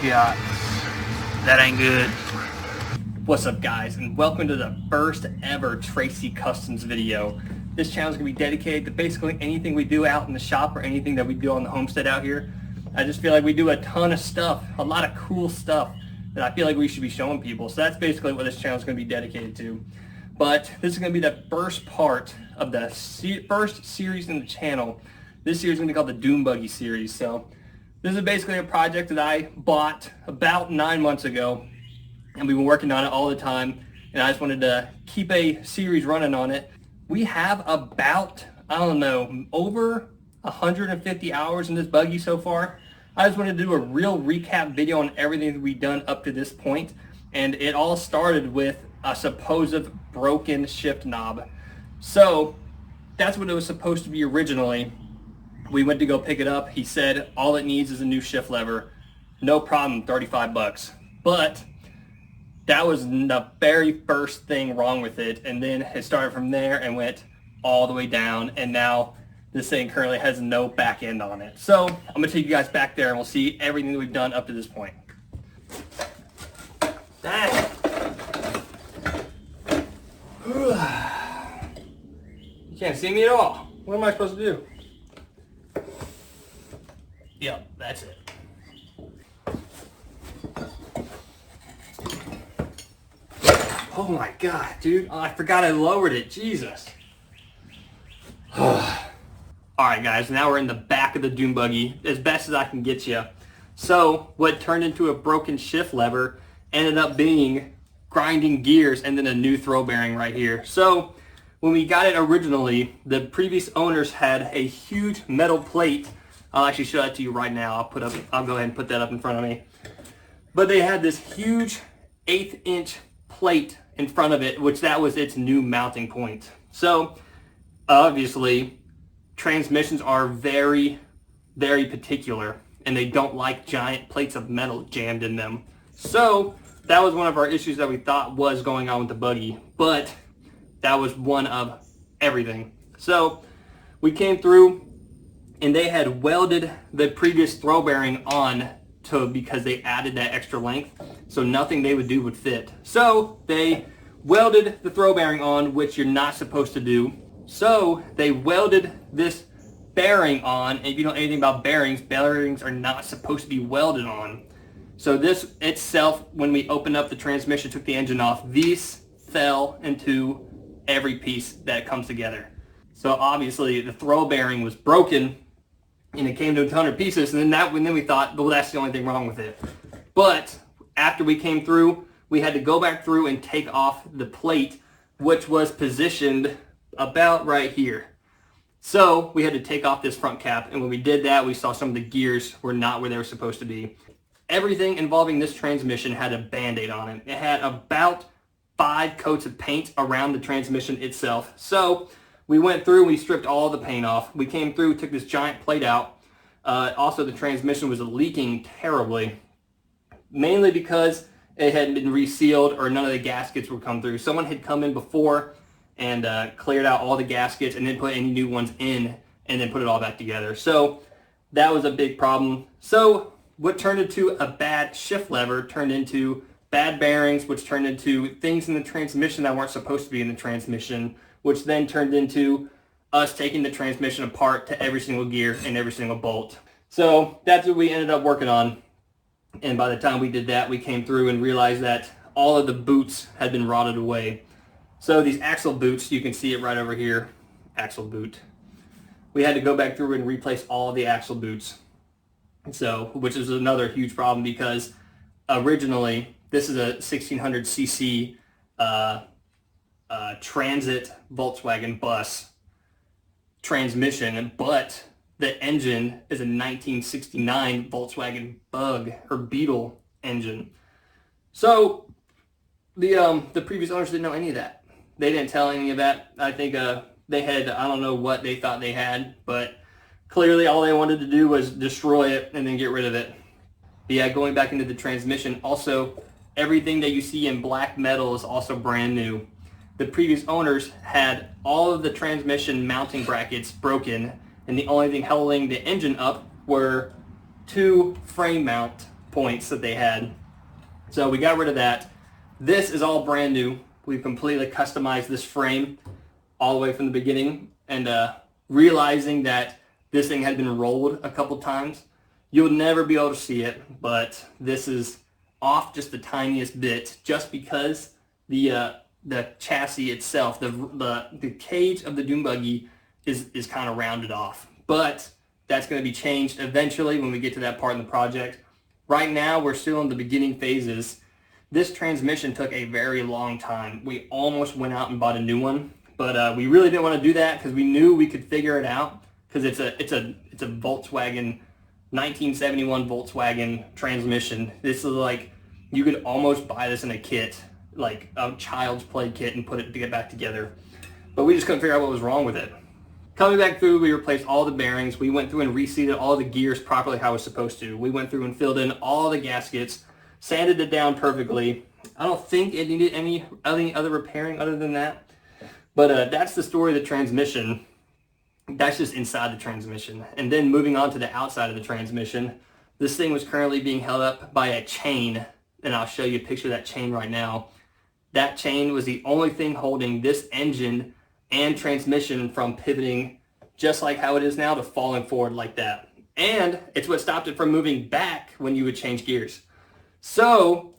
Yeah, that ain't good. What's up, guys, and welcome to the first ever Tracy Customs video. This channel is going to be dedicated to basically anything we do out in the shop or anything that we do on the homestead out here. I just feel like we do a ton of stuff, a lot of cool stuff that I feel like we should be showing people. So that's basically what this channel is going to be dedicated to. But this is going to be the first part of the first series in the channel. This series is going to be called the Doom Buggy series. So this is basically a project that I bought about 9 months ago, and we've been working on it all the time, and I just wanted to keep a series running on it. We have about, I don't know, over 150 hours in this buggy so far. I just wanted to do a real recap video on everything that we've done up to this point, and it all started with a supposed broken shift knob. So that's what it was supposed to be originally. We went to go pick it up. He said all it needs is a new shift lever. No problem, 35 bucks. But that was the very first thing wrong with it, and then it started from there and went all the way down, and now this thing currently has no back end on it. So I'm gonna take you guys back there and we'll see everything that we've done up to this point. Dang. You can't see me at all. What am I supposed to do? Yep, that's it. Oh my god, dude. Oh, I forgot I lowered it. Jesus. Alright guys, now we're in the back of the Doom Buggy, as best as I can get you. So, what turned into a broken shift lever ended up being grinding gears and then a new throw bearing right here. So, when we got it originally, the previous owners had a huge metal plate. I'll actually show that to you right now. I'll go ahead and put that up in front of me. But they had this huge 1/8 inch plate in front of it, which that was its new mounting point. So obviously transmissions are very, very particular, and they don't like giant plates of metal jammed in them. So that was one of our issues that we thought was going on with the buggy, but that was one of everything. So we came through and they had welded the previous throw bearing on because they added that extra length, so nothing they would do would fit. So they welded the throw bearing on, which you're not supposed to do. So they welded this bearing on, and if you know anything about bearings are not supposed to be welded on. So this itself, when we opened up the transmission, took the engine off, these fell into every piece that comes together. So obviously the throw bearing was broken, and it came to a ton of pieces, and then we thought, well, that's the only thing wrong with it. But after we came through, we had to go back through and take off the plate, which was positioned about right here. So we had to take off this front cap, and when we did that, we saw some of the gears were not where they were supposed to be. Everything involving this transmission had a Band-Aid on it. It had about 5 coats of paint around the transmission itself. So we went through, we stripped all the paint off. We came through, took this giant plate out. Also, the transmission was leaking terribly, mainly because it hadn't been resealed or none of the gaskets would come through. Someone had come in before and cleared out all the gaskets and then put any new ones in and then put it all back together. So that was a big problem. So what turned into a bad shift lever turned into bad bearings, which turned into things in the transmission that weren't supposed to be in the transmission, which then turned into us taking the transmission apart to every single gear and every single bolt. So that's what we ended up working on. And by the time we did that, we came through and realized that all of the boots had been rotted away. So these axle boots, you can see it right over here, axle boot. We had to go back through and replace all of the axle boots. So, which is another huge problem because originally this is a 1600cc transit Volkswagen bus transmission, but the engine is a 1969 Volkswagen Bug or Beetle engine. So the previous owners didn't know any of that. They didn't tell any of that. I think they had, I don't know what they thought they had, but clearly all they wanted to do was destroy it and then get rid of it. But yeah, going back into the transmission, also everything that you see in black metal is also brand new. The previous owners had all of the transmission mounting brackets broken, and the only thing holding the engine up were 2 frame mount points that they had. So we got rid of that. This is all brand new. We've completely customized this frame all the way from the beginning, and realizing that this thing had been rolled a couple times. You'll never be able to see it, but this is off just the tiniest bit, just because the chassis itself, the cage of the dune buggy is kind of rounded off. But that's going to be changed eventually when we get to that part in the project. Right now, we're still in the beginning phases. This transmission took a very long time. We almost went out and bought a new one, but we really didn't want to do that because we knew we could figure it out, because it's a Volkswagen, 1971 Volkswagen transmission. This is like, you could almost buy this in a kit, like a child's play kit, and put it to get back together. But we just couldn't figure out what was wrong with it. Coming back through, we replaced all the bearings. We went through and reseated all the gears properly how it was supposed to. We went through and filled in all the gaskets, sanded it down perfectly. I don't think it needed any other repairing other than that. But that's the story of the transmission. That's just inside the transmission. And then moving on to the outside of the transmission, this thing was currently being held up by a chain. And I'll show you a picture of that chain right now. That chain was the only thing holding this engine and transmission from pivoting just like how it is now to falling forward like that. And it's what stopped it from moving back when you would change gears. So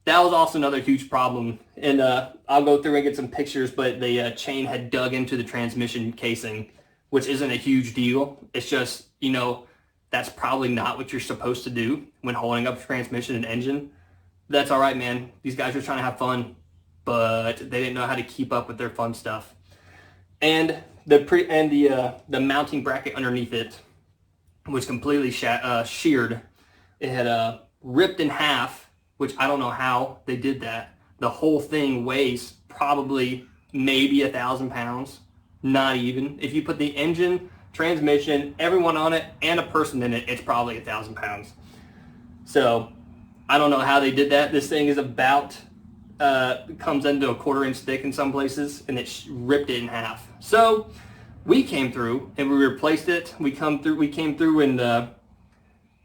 that was also another huge problem. And I'll go through and get some pictures, but the chain had dug into the transmission casing, which isn't a huge deal. It's just, you know, that's probably not what you're supposed to do when holding up transmission and engine. That's all right, man. These guys were trying to have fun, but they didn't know how to keep up with their fun stuff. And the mounting bracket underneath it was completely sheared. It had ripped in half, which I don't know how they did that. The whole thing weighs probably maybe 1,000 pounds, not even. If you put the engine, transmission, everyone on it, and a person in it, it's probably 1,000 pounds. So I don't know how they did that. This thing is about comes into a 1/4 inch thick in some places, and it ripped it in half. So we came through and we replaced it. We came through and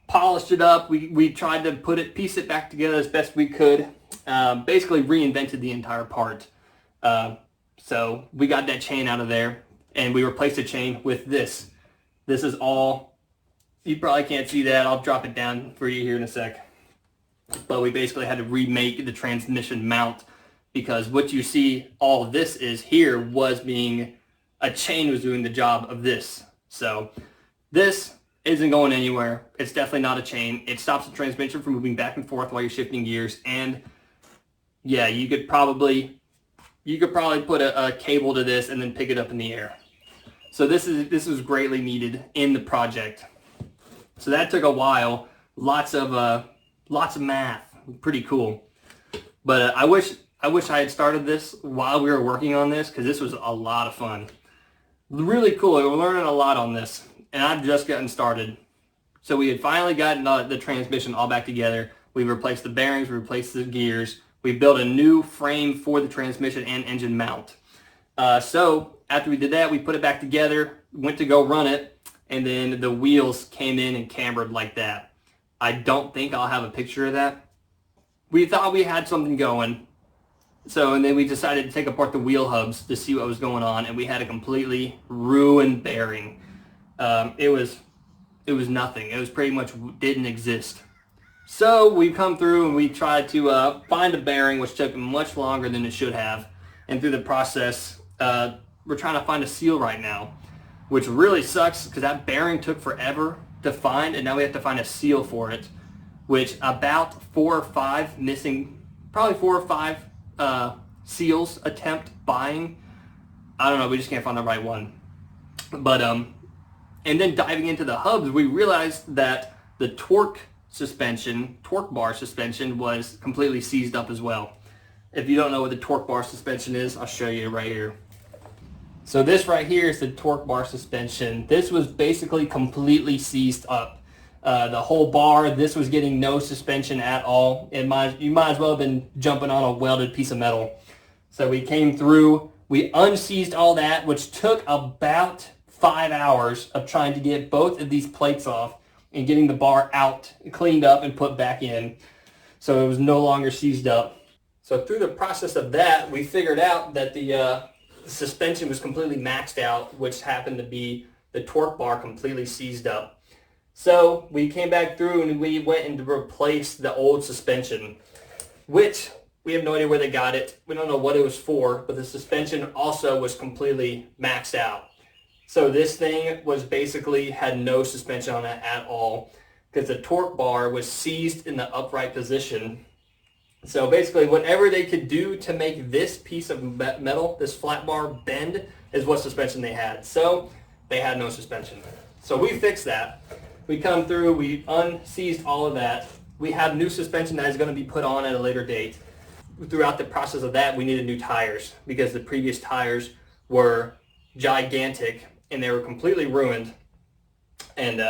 polished it up. We tried to piece it back together as best we could. Basically reinvented the entire part. So we got that chain out of there, and we replaced the chain with this. This is all, you probably can't see that. I'll drop it down for you here in a sec. But we basically had to remake the transmission mount, because what you see all of this is here was being, a chain was doing the job of this. So this isn't going anywhere. It's definitely not a chain. It stops the transmission from moving back and forth while you're shifting gears. And yeah, you could probably put a cable to this and then pick it up in the air. So this was greatly needed in the project. So that took a while. Lots of math. Pretty cool. But I wish I had started this while we were working on this, because this was a lot of fun. Really cool. We're learning a lot on this, and I've just gotten started. So we had finally gotten the transmission all back together. We replaced the bearings, we replaced the gears. We built a new frame for the transmission and engine mount. So after we did that, we put it back together, went to go run it, and then the wheels came in and cambered like that. I don't think I'll have a picture of that. We thought we had something going. So, and then we decided to take apart the wheel hubs to see what was going on, and we had a completely ruined bearing. It was nothing. It was pretty much didn't exist. So we come through and we tried to find a bearing, which took much longer than it should have. And through the process, we're trying to find a seal right now, which really sucks because that bearing took forever to find, and now we have to find a seal for it, which about 4 or 5 missing, probably 4 or 5 seals attempt buying. I don't know, we just can't find the right one. But and then diving into the hubs, we realized that the torque bar suspension was completely seized up as well. If you don't know what the torque bar suspension is, I'll show you right here. So this right here is the torque bar suspension. This was basically completely seized up. The whole bar, this was getting no suspension at all. You might as well have been jumping on a welded piece of metal. So we came through, we unseized all that, which took about 5 hours of trying to get both of these plates off. and getting the bar out, cleaned up, and put back in. So it was no longer seized up. So through the process of that, we figured out that the suspension was completely maxed out, which happened to be the torque bar completely seized up. So we came back through and we went and replaced the old suspension, which we have no idea where they got it. We don't know what it was for, but the suspension also was completely maxed out. So this thing was basically had no suspension on it at all because the torque bar was seized in the upright position. So basically whatever they could do to make this piece of metal, this flat bar, bend is what suspension they had. So they had no suspension. So we fixed that. We come through, we unseized all of that. We have new suspension that is going to be put on at a later date. Throughout the process of that, we needed new tires because the previous tires were gigantic and they were completely ruined and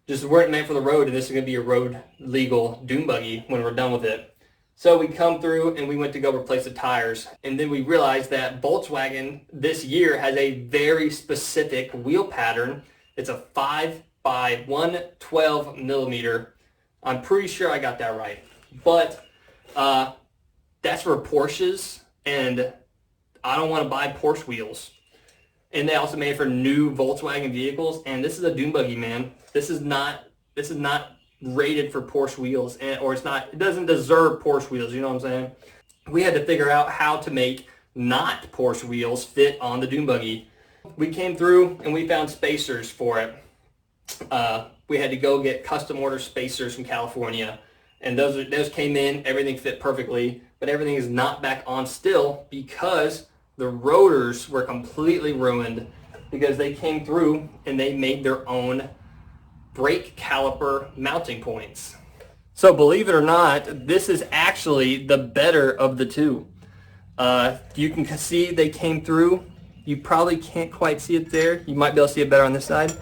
just weren't meant for the road. And this is going to be a road legal dune buggy when we're done with it. So we come through and we went to go replace the tires. And then we realized that Volkswagen this year has a very specific wheel pattern. It's a 5 by 112 millimeter. I'm pretty sure I got that right. But that's for Porsches, and I don't want to buy Porsche wheels. And they also made it for new Volkswagen vehicles, and this is a dune buggy, man. This is not rated for Porsche wheels, or it doesn't deserve Porsche wheels, you know what I'm saying? We had to figure out how to make not Porsche wheels fit on the dune buggy. We came through and we found spacers for it. We had to go get custom order spacers from California, and those came in, everything fit perfectly, but everything is not back on still because the rotors were completely ruined because they came through and they made their own brake caliper mounting points. So believe it or not, this is actually the better of the two. You can see they came through. You probably can't quite see it there. You might be able to see it better on this side.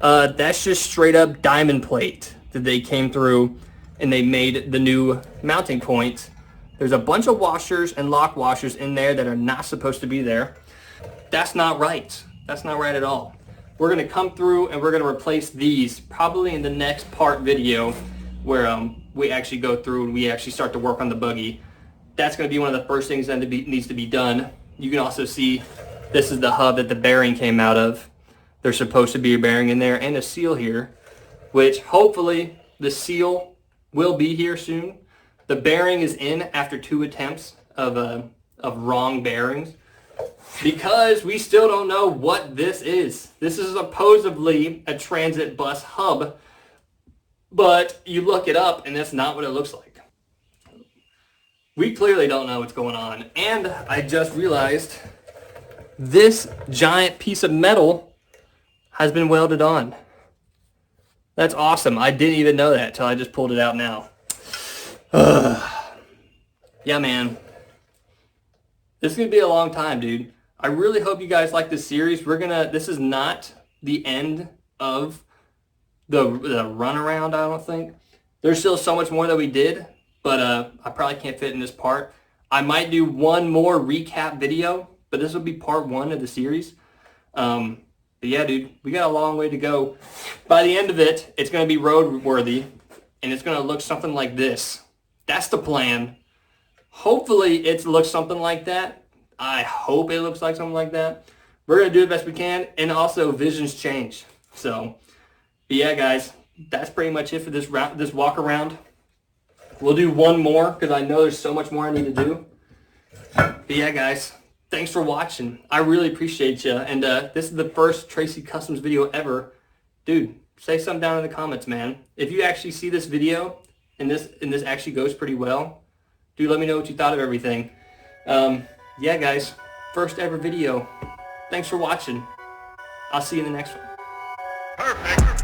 That's just straight up diamond plate that they came through and they made the new mounting points. There's a bunch of washers and lock washers in there that are not supposed to be there. That's not right. That's not right at all. We're going to come through and we're going to replace these probably in the next part video where we actually go through and we actually start to work on the buggy. That's going to be one of the first things that needs to be done. You can also see this is the hub that the bearing came out of. There's supposed to be a bearing in there and a seal here, which hopefully the seal will be here soon. The bearing is in after 2 attempts of wrong bearings because we still don't know what this is. This is supposedly a transit bus hub, but you look it up and that's not what it looks like. We clearly don't know what's going on. And I just realized this giant piece of metal has been welded on. That's awesome. I didn't even know that until I just pulled it out now. Yeah, man. This is going to be a long time, dude. I really hope you guys like this series. This is not the end of the runaround, I don't think. There's still so much more that we did, but I probably can't fit in this part. I might do one more recap video, but this will be part 1 of the series. But yeah, dude, we got a long way to go. By the end of it, it's going to be roadworthy, and it's going to look something like this. That's the plan. Hopefully it looks something like that. I hope it looks like something like that. We're going to do the best we can, and also visions change. So, but yeah, guys, that's pretty much it for this walk around. We'll do one more because I know there's so much more I need to do. But yeah, guys, thanks for watching. I really appreciate you. And this is the first Tracy Customs video ever. Dude, say something down in the comments, man. If you actually see this video and this actually goes pretty well, dude, let me know what you thought of everything. Yeah, guys, first ever video. Thanks for watching. I'll see you in the next one. Perfect.